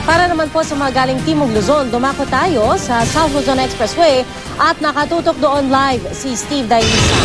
Para naman po sa mga galing Timog Luzon, dumako tayo sa South Luzon Expressway at nakatutok doon live si Steve Dailisa.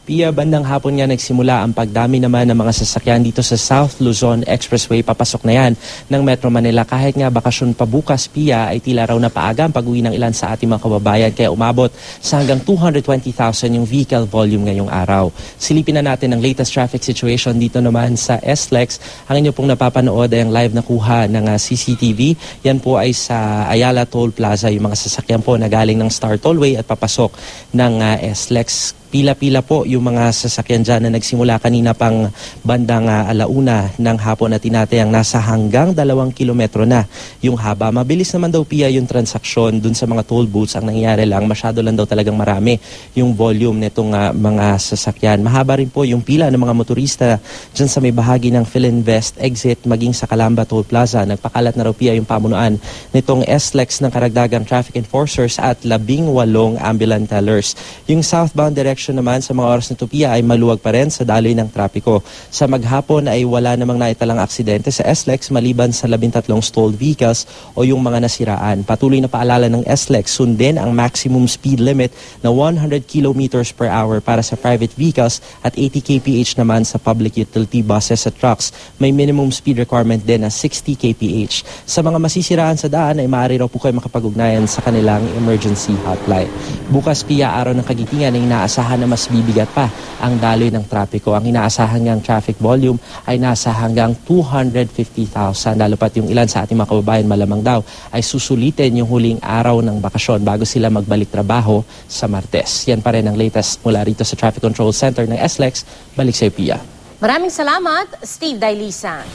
Pia, bandang hapon nga nagsimula ang pagdami naman ng mga sasakyan dito sa South Luzon Expressway. Papasok na yan ng Metro Manila. Kahit nga bakasyon pa bukas, Pia, ay tila raw na paaga ang pag-uwi ng ilan sa ating mga kababayan. Kaya umabot sa hanggang 220,000 yung vehicle volume ngayong araw. Silipin na natin ang latest traffic situation dito naman sa SLEX. Ang inyo pong napapanood ay ang live na kuha ng CCTV. Yan po ay sa Ayala Toll Plaza. Yung mga sasakyan po na galing ng Star Tollway at papasok ng SLEX. Pila-pila po yung mga sasakyan dyan na nagsimula kanina pang bandang alauna ng hapon at tinatayang nasa hanggang 2 kilometro na yung haba. Mabilis naman daw, Pia, yung transaksyon dun sa mga toll booths. Ang nangyayari lang, masyado lang daw talagang marami yung volume nitong mga sasakyan. Mahaba rin po yung pila ng mga motorista dyan sa may bahagi ng Philinvest exit maging sa Calamba Toll Plaza. Nagpakalat na raw, Pia, yung pamunuan nitong SLEX ng karagdagang traffic enforcers at 18 ambulance tellers. Yung southbound direction naman sa mga oras na ito, Pia, ay maluwag pa rin sa daloy ng trapiko. Sa maghapon ay wala namang naitalang aksidente sa SLEX maliban sa 13 stalled vehicles o yung mga nasiraan. Patuloy na paalala ng SLEX, sundin ang maximum speed limit na 100 kilometers per hour para sa private vehicles at 80 kph naman sa public utility buses at trucks. May minimum speed requirement din na 60 kph. Sa mga masisiraan sa daan ay maaari raw po kayo makapag-ugnayan sa kanilang emergency hotline. Bukas, Pia, araw ng Kagitingan ay inaasahan na mas bibigat pa ang daloy ng trapiko. Ang inaasahan ngang traffic volume ay nasa hanggang 250,000. Lalo pat yung ilan sa ating mga kababayan malamang daw ay susulitin yung huling araw ng bakasyon bago sila magbalik trabaho sa Martes. Yan pa rin ang latest mula rito sa Traffic Control Center ng SLEX. Balik sa Pia. Maraming salamat, Steve Dailisa.